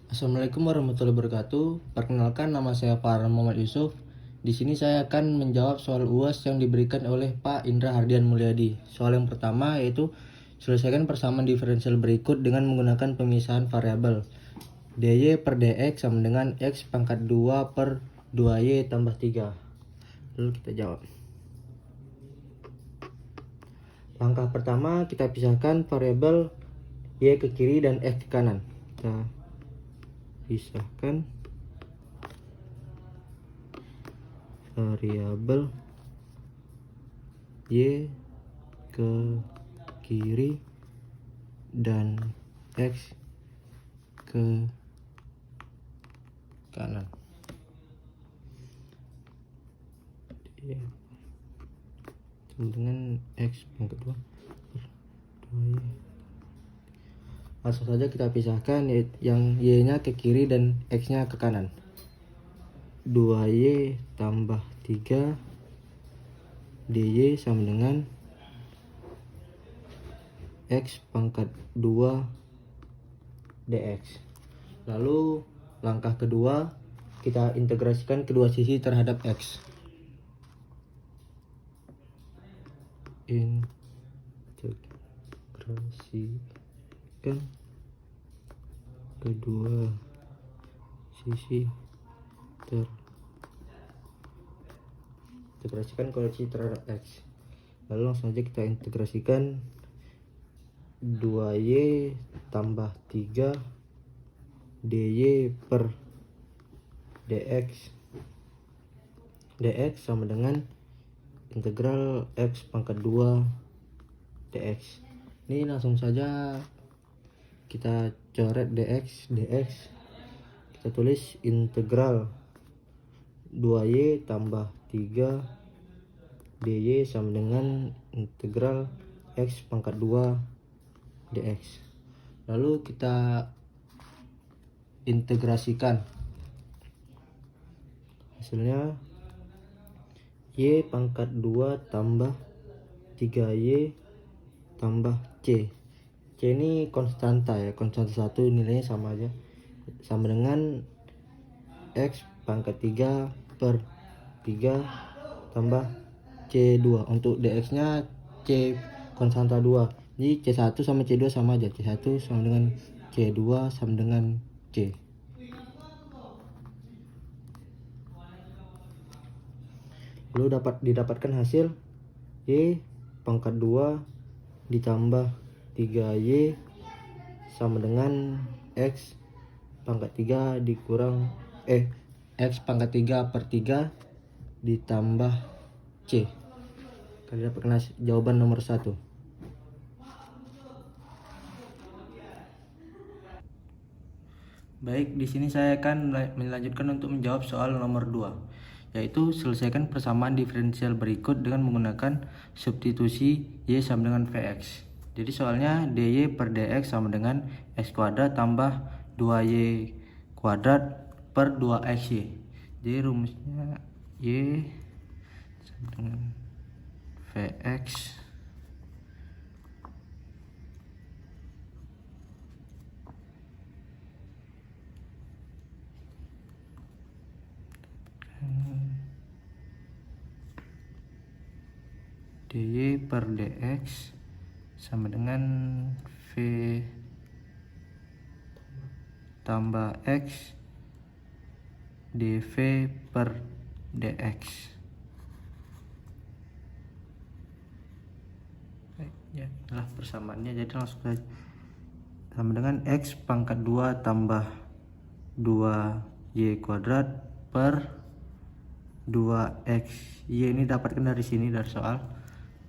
Assalamualaikum warahmatullahi wabarakatuh. Perkenalkan, nama saya Farhan Muhammad Yusuf. Di sini saya akan menjawab soal UAS yang diberikan oleh Pak Indra Hardian Mulyadi. Soal yang pertama yaitu selesaikan persamaan diferensial berikut dengan menggunakan pemisahan variabel. dy per dx sama dengan x pangkat 2 per 2y tambah 3. Lalu kita jawab. Langkah pertama, kita pisahkan variabel y ke kiri dan x ke kanan. Kita pisahkan variabel y ke kiri dan x ke kanan. Sama dengan x pangkat 2 per 2y. Langsung saja kita pisahkan, yang y nya ke kiri dan x nya ke kanan. 2y tambah 3 dy sama dengan x pangkat 2 dx. Lalu langkah kedua, kita integrasikan kedua sisi terhadap x. Integrasikan kedua sisi terhadap x. Lalu langsung saja kita integrasikan 2y tambah 3 dy per dx sama dengan integral x pangkat 2 dx. Ini langsung saja kita coret dx. Kita tulis integral 2y tambah 3 dy sama dengan integral x pangkat 2 dx. Lalu kita integrasikan, hasilnya y pangkat 2 tambah 3y tambah c. C ini konstanta ya, konstanta 1, nilainya sama aja, sama dengan x pangkat 3 per 3 tambah c2. Untuk dx nya c konstanta 2, jadi c1 sama c2 sama aja, c1 sama dengan c2 sama dengan c. Lalu didapatkan hasil y pangkat 2 ditambah 3y sama dengan x pangkat 3 dikurang x pangkat 3 per 3 ditambah c. Kalian dapatkan jawaban nomor 1. Baik, di sini saya akan melanjutkan untuk menjawab soal nomor 2, yaitu selesaikan persamaan diferensial berikut dengan menggunakan substitusi y sama dengan vx. Jadi soalnya dy per dx sama dengan x kuadrat tambah 2y kuadrat per 2xy. Jadi rumusnya y sama dengan vx dy per dx sama dengan v tambah x dv per dx. Ya, inilah persamaannya. Jadi langsung saja sama dengan x pangkat 2 tambah 2y kuadrat per 2x. Y ini dapatkan dari sini, dari soal,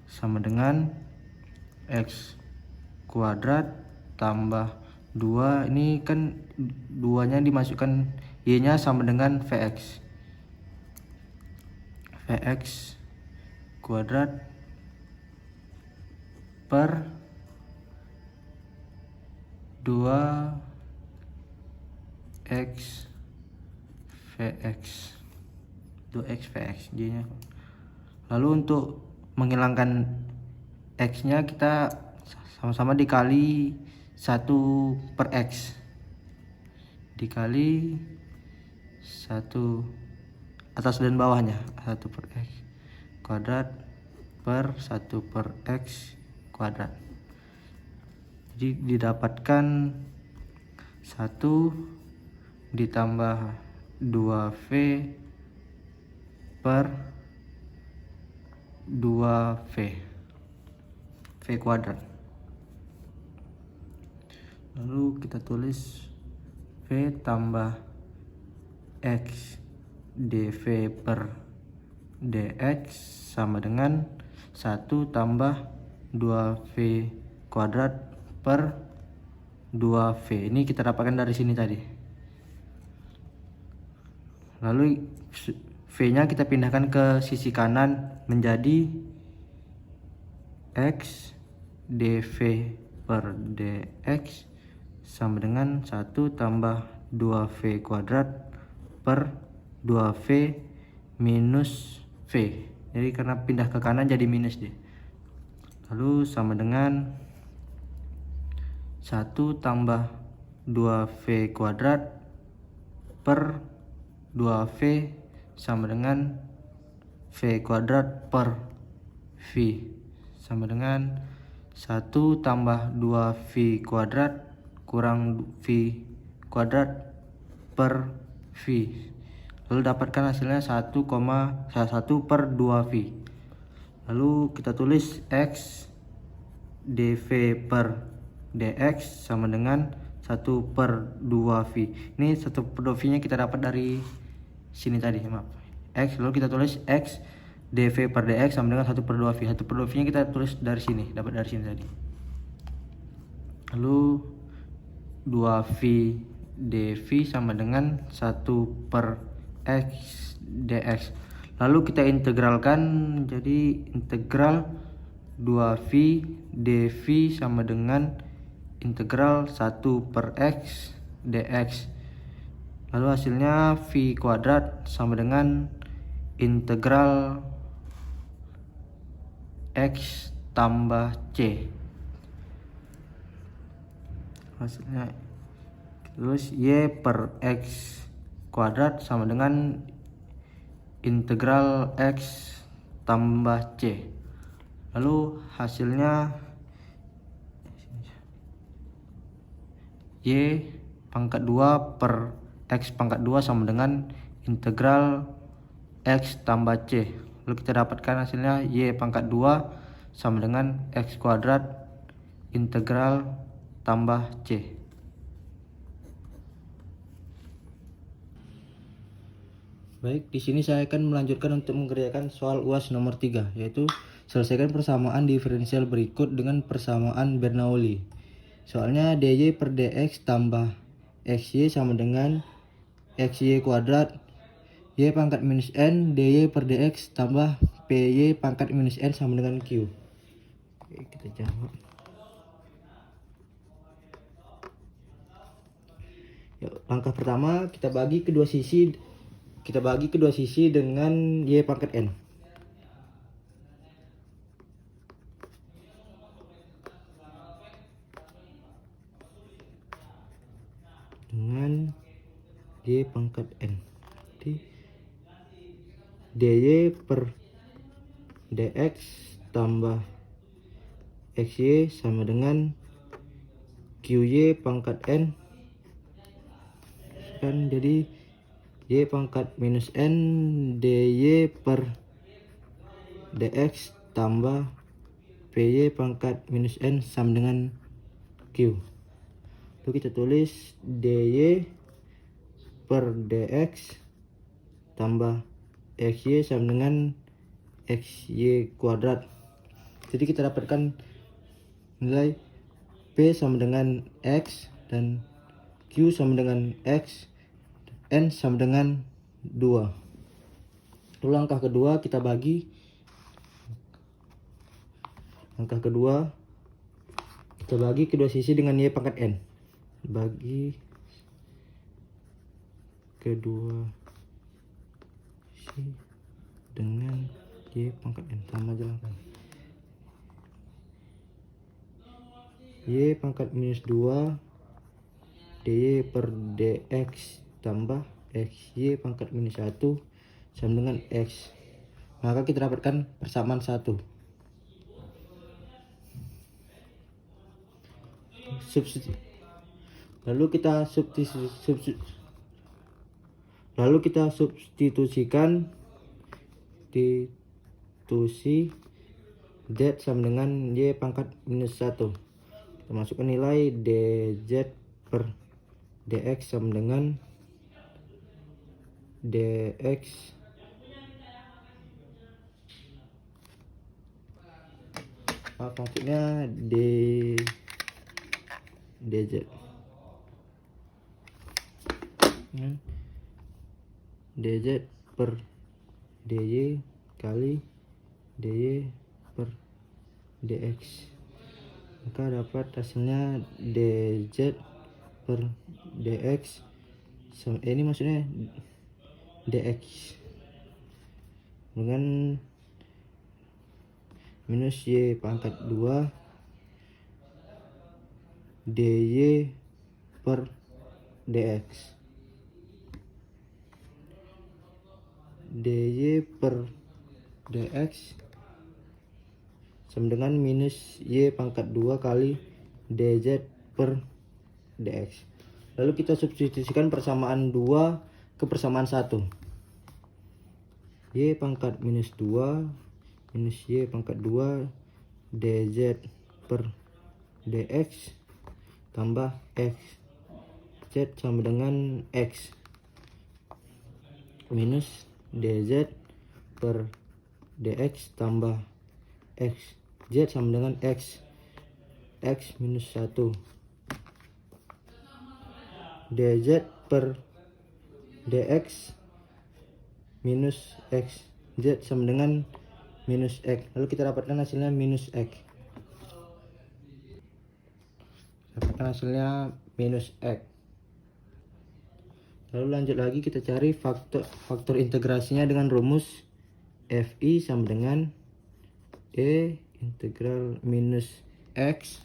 sama dengan x kuadrat tambah 2, ini kan 2 nya dimasukkan, y nya sama dengan vx kuadrat per 2x vx j nya. Lalu untuk menghilangkan x nya kita sama-sama dikali 1 per x. dikali 1 atas dan bawahnya, 1 per x kuadrat per 1 per x kuadrat. Jadi didapatkan 1 ditambah 2v per 2v v kuadrat. Lalu kita tulis v tambah x dv per dx sama dengan 1 tambah 2v kuadrat per 2v. Ini kita dapatkan dari sini tadi. Lalu v-nya kita pindahkan ke sisi kanan menjadi x dv per dx sama dengan 1 tambah 2v kuadrat per 2v minus v. Jadi karena pindah ke kanan jadi minus deh. Lalu sama dengan 1 tambah 2v kuadrat per 2v sama dengan v kuadrat per v sama dengan 1 tambah 2v kuadrat kurang v kuadrat per v. Lalu dapatkan hasilnya 1 per 2v. Lalu kita tulis x dv per dx sama dengan 1 per 2v. Ini 1 per 2v nya kita dapat dari sini tadi, maaf. X, lalu kita tulis x dv per dx sama dengan 1 per 2v. 1 per 2v nya kita tulis dari sini, dapat dari sini tadi. Lalu 2v dv sama dengan 1 per x dx. Lalu kita integralkan, jadi integral 2v dv sama dengan integral 1 per x dx. Lalu hasilnya v kuadrat sama dengan integral x tambah c. Hasilnya terus y per x kuadrat sama dengan integral x tambah c. Lalu hasilnya y pangkat 2 per x pangkat 2 sama dengan integral x tambah c. Lalu kita dapatkan hasilnya y pangkat 2 sama dengan x kuadrat integral tambah c. Baik, di sini saya akan melanjutkan untuk mengerjakan soal UAS nomor 3, yaitu selesaikan persamaan diferensial berikut dengan persamaan Bernoulli. Soalnya dy per dx tambah xy sama dengan xy kuadrat y pangkat minus n dy per dx tambah py pangkat minus n sama dengan q. Oke, kita jawab. Yuk, langkah pertama kita bagi kedua sisi dengan y pangkat n. Dengan y pangkat n. Jadi dy per dx tambah xy sama dengan qy pangkat n. Kan jadi y pangkat minus n dy per dx tambah py pangkat minus n sama dengan q. Lalu kita tulis dy per dx tambah xy sama dengan xy kuadrat. Jadi kita dapatkan nilai p sama dengan x dan q sama dengan x, n sama dengan 2. Lalu langkah kedua kita bagi. Langkah kedua kita bagi kedua sisi dengan y pangkat n. Bagi kedua sisi dengan y pangkat n. Sama aja langkah. Y pangkat minus 2 dy per dx tambah xy pangkat minus 1 sama dengan x. Maka kita dapatkan persamaan 1. Lalu kita substitusikan z sama dengan y pangkat minus 1. Kita masukkan nilai dz per dx sama dengan dx maksudnya dz dz per dy kali dy per dx. Maka dapat hasilnya dz per dx ini maksudnya dx dengan minus y pangkat 2 dy per dx. dy per dx sama dengan minus y pangkat 2 kali dz per dx. Lalu kita substitusikan persamaan 2 ke persamaan 1. Y pangkat minus 2 minus y pangkat 2 dz per dx tambah x. Z sama dengan x minus dz per dx tambah x. Z sama dengan x minus 1 dz per dx minus x. Z sama dengan minus x. Lalu kita dapatkan hasilnya minus x. Lalu lanjut lagi kita cari faktor integrasinya dengan rumus fi sama dengan e integral minus x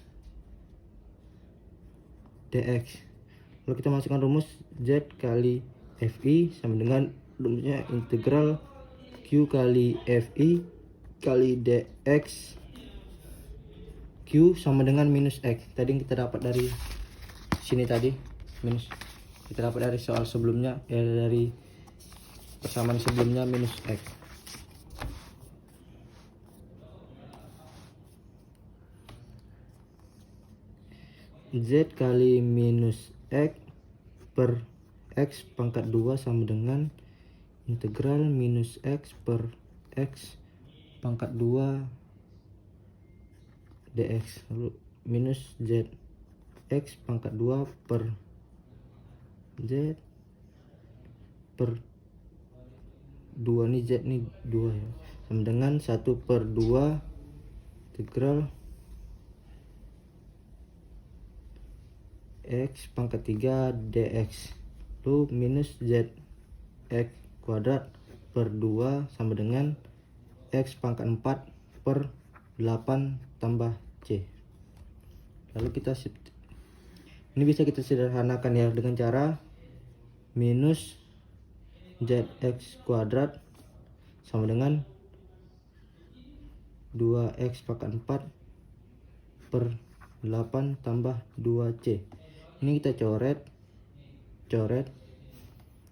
dx. Lalu kita masukkan rumus z kali fi sama dengan rumusnya integral q kali fi kali dx q sama dengan minus x. Tadi kita dapat dari sini tadi minus, kita dapat dari soal sebelumnya dari persamaan sebelumnya minus x. Z kali minus x per x pangkat 2 sama dengan integral minus x per x pangkat 2 dx. Lalu minus z x pangkat 2 per z per 2 nih, z nih 2 ya, sama dengan 1 per 2 integral x pangkat 3 dx. Lalu minus z x kuadrat per 2 sama dengan x pangkat 4 per 8 tambah c. Lalu ini bisa kita sederhanakan ya dengan cara minus zx kuadrat sama dengan 2x pangkat 4 per 8 tambah 2c. Ini kita coret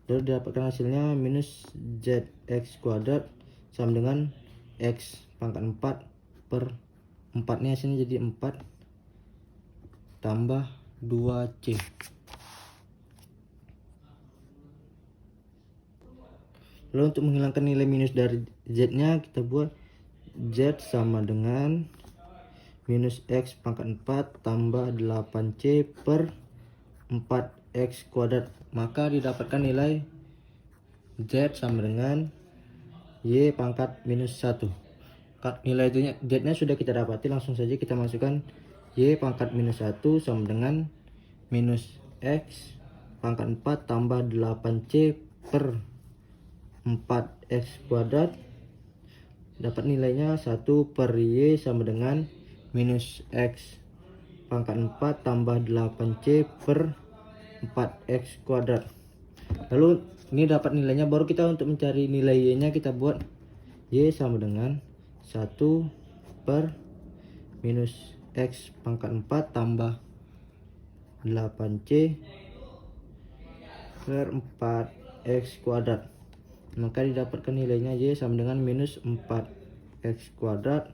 lalu didapatkan hasilnya minus zx kuadrat sama dengan x pangkat 4 per 4 nya hasilnya jadi 4 tambah 2c. Lalu untuk menghilangkan nilai minus dari z nya kita buat z sama dengan minus x pangkat 4 tambah 8c per 4x kuadrat. Maka didapatkan nilai z sama dengan y pangkat minus 1. Nilai z nya sudah kita dapati, langsung saja kita masukkan y pangkat minus 1 sama dengan minus x pangkat 4 tambah 8c per 4x kuadrat. Dapat nilainya 1 per y sama dengan minus x pangkat 4 tambah 8c per 4x kuadrat. Lalu ini dapat nilainya, baru kita untuk mencari nilai y nya kita buat y sama dengan 1 per minus x pangkat 4 tambah 8c per 4x kuadrat. Maka didapatkan nilainya y sama dengan minus 4x kuadrat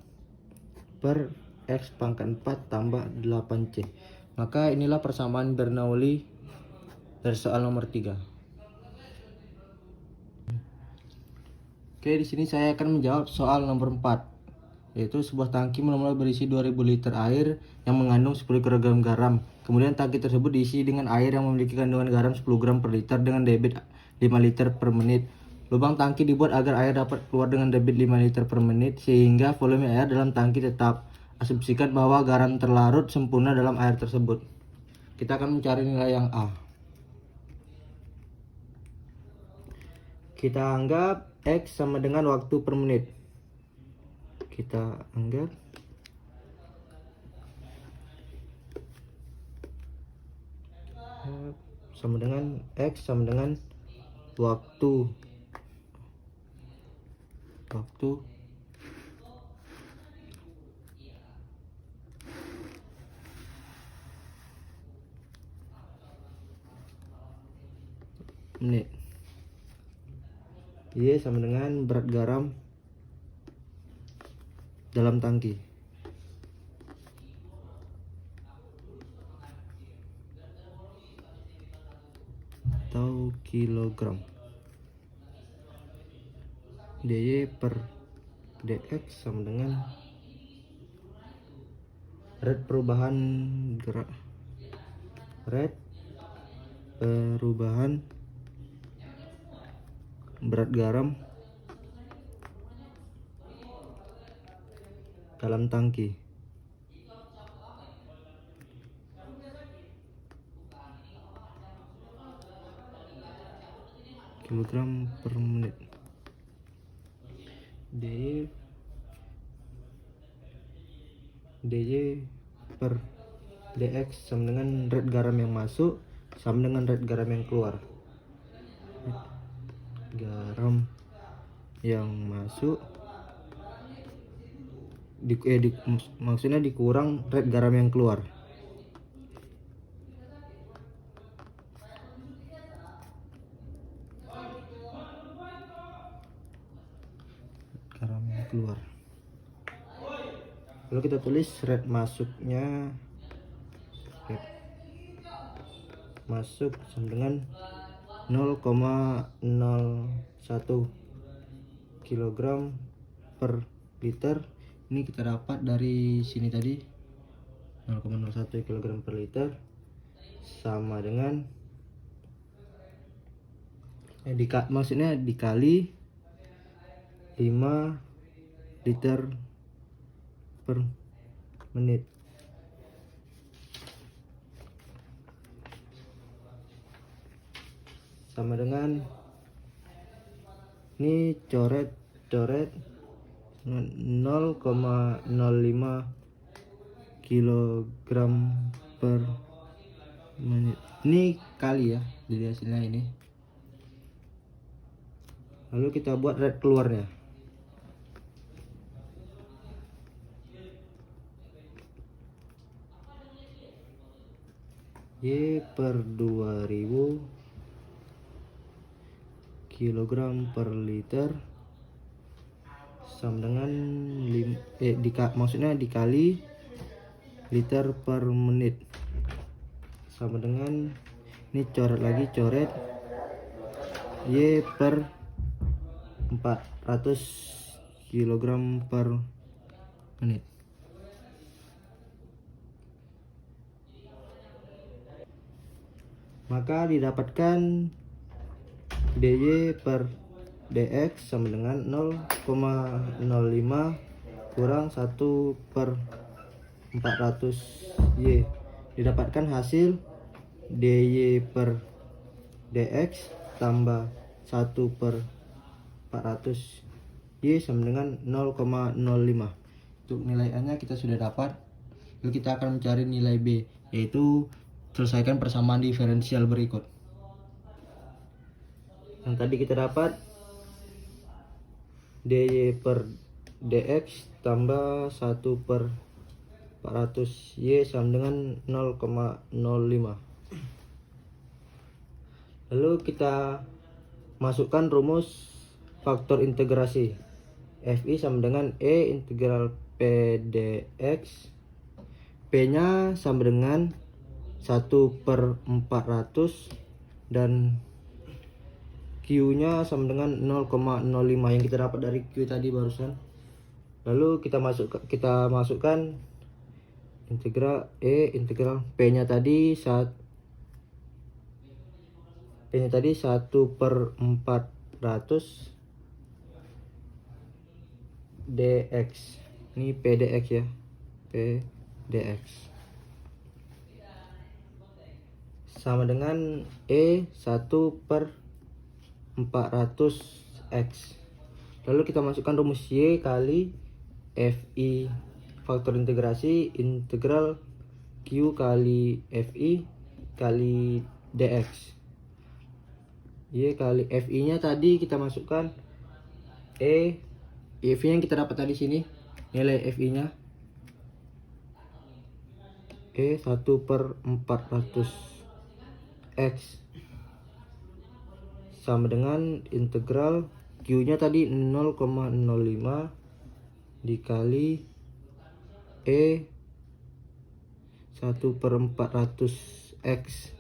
per x pangkat 4 tambah 8c. Maka inilah persamaan Bernoulli dari soal nomor 3. Oke, di sini saya akan menjawab soal nomor 4, yaitu sebuah tangki mula-mula berisi 2000 liter air yang mengandung 10 kg garam. Kemudian tangki tersebut diisi dengan air yang memiliki kandungan garam 10 gram per liter dengan debit 5 liter per menit. Lubang tangki dibuat agar air dapat keluar dengan debit 5 liter per menit sehingga volume air dalam tangki tetap. Asumsikan bahwa garam terlarut sempurna dalam air tersebut. Kita akan mencari nilai yang A. Kita anggap X sama dengan waktu per menit. Kita anggap sama dengan X sama dengan waktu menit. Y sama dengan berat garam dalam tangki. Atau kilogram. dy per dx sama dengan rate perubahan berat garam dalam tangki. Kilogram per menit. dy per dx sama dengan rate garam yang masuk sama dengan rate garam yang keluar. Garam yang masuk maksudnya dikurang rate garam yang keluar. Garam yang keluar. Lalu kita tulis rate masuknya, masuk sama dengan 0,01 kg per liter. Ini kita dapat dari sini tadi 0,01 kg per liter sama dengan maksudnya dikali 5 liter per menit. Sama dengan ini coret 0,05 kilogram per menit. Ini kali ya, jadi hasilnya ini. Lalu kita buat rate keluarnya. Y per 2000 kilogram per liter sama dengan maksudnya dikali liter per menit sama dengan ini coret lagi, coret Y per 400 kilogram per menit. Maka didapatkan dy per dx sama dengan 0,05 kurang 1 per 400 y. Didapatkan hasil dy per dx tambah 1 per 400 y sama dengan 0,05. Untuk nilai A nya kita sudah dapat. Lalu kita akan mencari nilai B, yaitu selesaikan persamaan diferensial berikut. Yang tadi kita dapat dy per dx tambah 1 per 400 y sama dengan 0,05. Lalu kita masukkan rumus faktor integrasi. Fi sama dengan E integral P dx. P nya sama dengan 1 per 400 dan Q nya sama dengan 0,05 yang kita dapat dari Q tadi barusan. Lalu kita masukkan integral E integral P nya tadi 1 per 400 dx. Ini P dx ya, P dx sama dengan E 1 per 400 x. Lalu kita masukkan rumus Y kali Fi faktor integrasi integral Q kali Fi kali dx. Y kali Fi nya tadi kita masukkan Fi yang kita dapat tadi sini, nilai Fi nya E 1 per 400 x sama dengan integral Q nya tadi 0,05 dikali E 1 per 400 x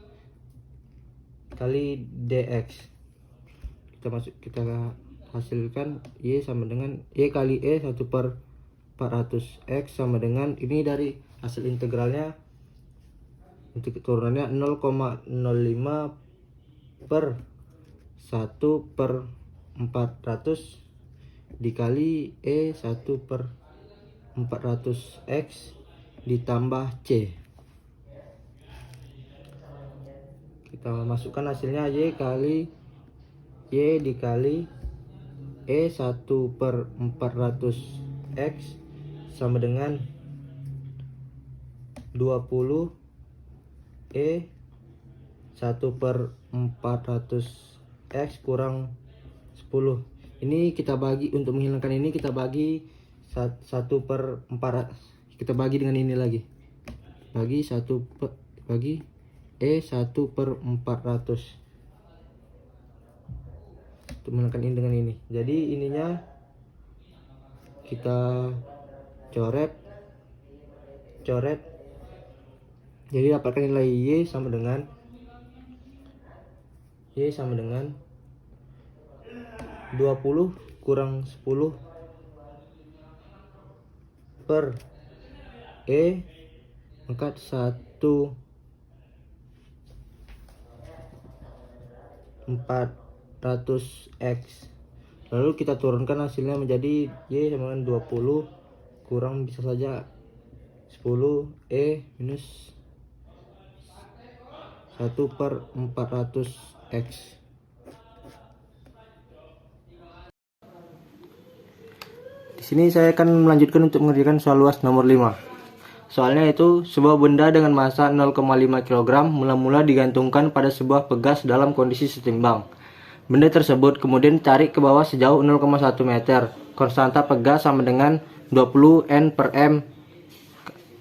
kali dx. Kita hasilkan Y sama dengan Y kali E 1 per 400 x sama dengan ini dari hasil integralnya, turunannya 0,05 per 1 per 400 dikali E 1 per 400 x ditambah C. Kita masukkan hasilnya Y dikali E 1 per 400 x sama dengan 20 E 1 per 400 x kurang 10. Ini kita bagi, untuk menghilangkan ini kita bagi 1 per 4, kita bagi dengan ini lagi, bagi E 1 per 400 untuk menghilangkan ini dengan ini. Jadi ininya kita coret, jadi dapatkan nilai Y sama dengan 20 kurang 10 per E angkat 1 400 x. Lalu kita turunkan hasilnya menjadi Y sama dengan 20 kurang bisa saja 10 E minus 1 per 400 x. Di sini saya akan melanjutkan untuk mengerjakan soal luas nomor 5. Soalnya itu, sebuah benda dengan massa 0,5 kg mula-mula digantungkan pada sebuah pegas dalam kondisi setimbang. Benda tersebut kemudian ditarik ke bawah sejauh 0,1 meter. Konstanta pegas sama dengan 20 N per M.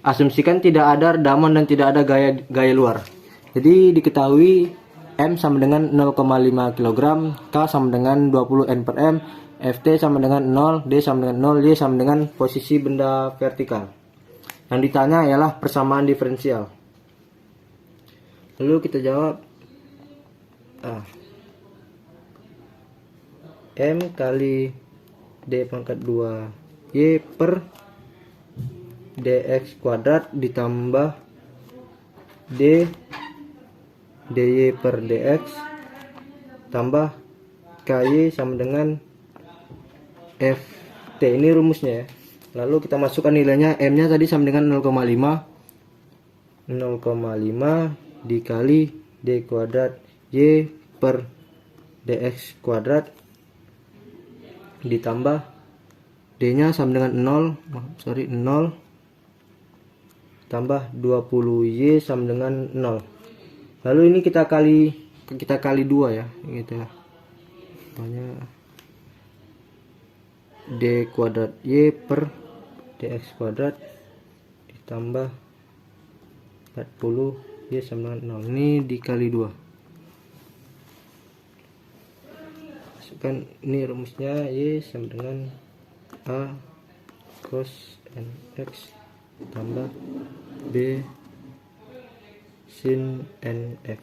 Asumsikan tidak ada redaman dan tidak ada gaya luar. Jadi diketahui M sama dengan 0,5 kg, K sama dengan 20 N per M, Ft sama dengan 0, D sama dengan 0, Y sama dengan posisi benda vertikal. Yang ditanya ialah persamaan diferensial. Lalu kita jawab M kali D pangkat 2 Y per dx kuadrat ditambah D dy per dx tambah ky sama dengan ft. Ini rumusnya ya. Lalu kita masukkan nilainya. M nya tadi sama dengan 0,5 dikali D kuadrat Y per dx kuadrat ditambah D nya sama dengan 0 tambah 20 Y sama dengan 0. Lalu ini kita kali 2 ya, gitu ya. Makanya d kuadrat y per dx kuadrat ditambah 40 y sama dengan 0. Ini dikali 2. Masukkan ini rumusnya, y sama dengan a cos nx tambah b sin nx.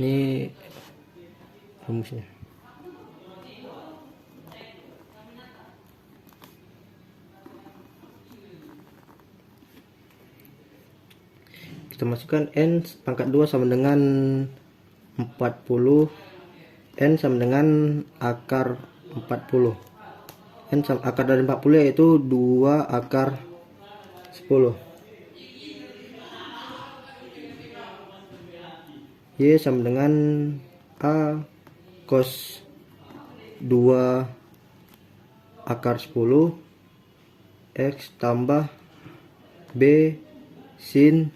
Ini rumusnya. Kita masukkan n pangkat 2 sama dengan 40. N sama dengan akar 40. N sama akar dari 40 yaitu 2 akar 10. Y sama dengan a cos 2 akar 10 x tambah b sin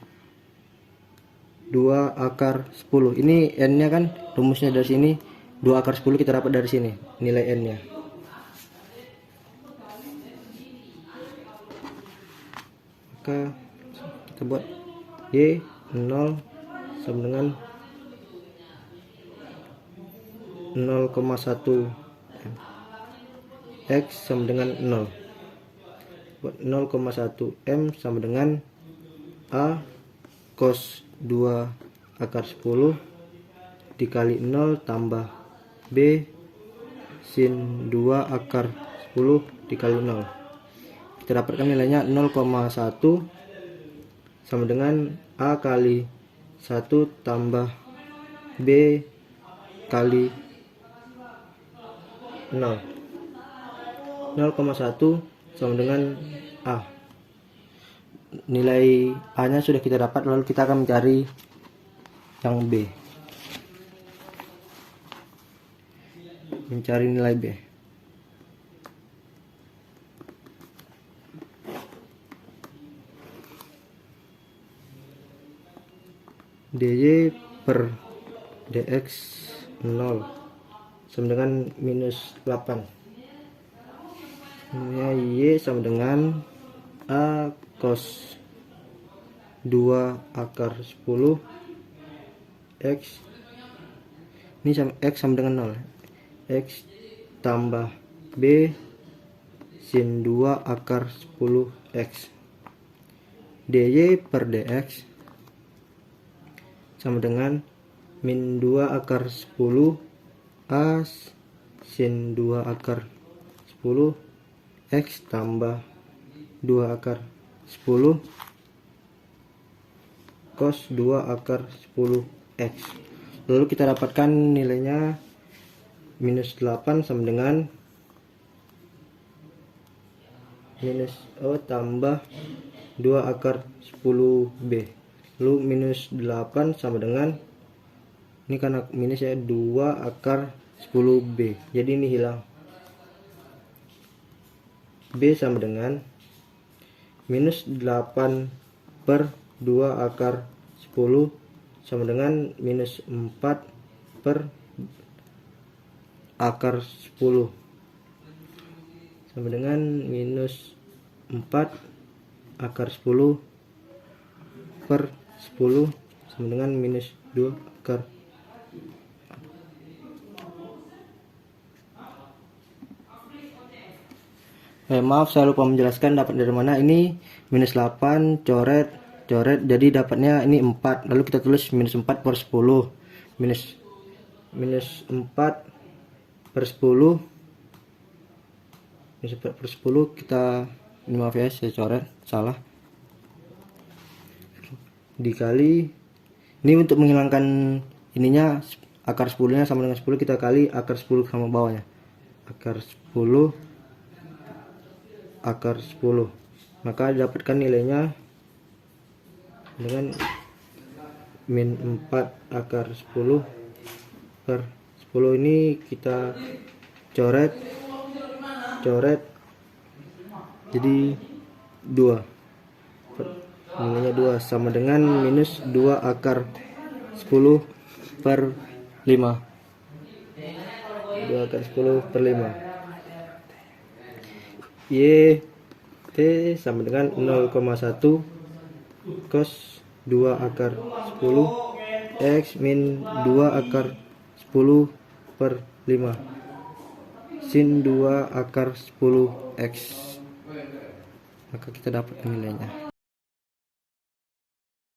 2 akar 10. Ini n nya kan rumusnya dari sini 2 akar 10 kita dapat dari sini nilai n nya. Maka kita buat y 0 sama dengan 0,1 x sama dengan 0. Buat 0,1 m sama dengan a cos 2 akar 10 dikali 0 tambah b sin 2 akar 10 dikali 0. Kita dapatkan nilainya 0,1 sama dengan a kali 1 tambah b kali 0. 0,1 sama dengan a. Nilai a nya sudah kita dapat, lalu kita akan mencari yang b. Mencari nilai b. dy per dx 0 sama dengan minus 8. Ini y sama dengan a cos 2 akar 10 x. Ini sama x sama dengan 0. X tambah b sin 2 akar 10 x. dy per dx sama dengan min 2 akar 10 a sin 2 akar 10 x tambah 2 akar 10 cos 2 akar 10 x. Lalu kita dapatkan nilainya minus 8 sama dengan minus tambah 2 akar 10 b. Lalu minus 8 sama dengan, ini karena minus ya, 2 akar 10 b. Jadi ini hilang. B sama dengan minus 8 per 2 akar 10 sama dengan minus 4 per akar 10 sama dengan minus 4 akar 10 per 10 sama dengan minus 2 akar. Maaf, saya lupa menjelaskan dapat dari mana. Ini minus 8 coret jadi dapatnya ini 4. Lalu kita tulis minus 4 per 10 minus 4 per 10 minus 4 per 10 kita, ini maaf ya saya coret salah, dikali, ini untuk menghilangkan ininya akar 10 nya sama dengan 10, kita kali akar 10 sama bawahnya, akar 10 maka dapatkan nilainya dengan min 4 akar 10 per 10. Ini kita coret jadi 2, nilainya 2 sama dengan minus 2 akar 10 10 per 5. 2 akar 10 per 5. Y T sama dengan 0,1 cos 2 akar 10 X min 2 akar 10 per 5 sin 2 akar 10 X. Maka kita dapat nilainya.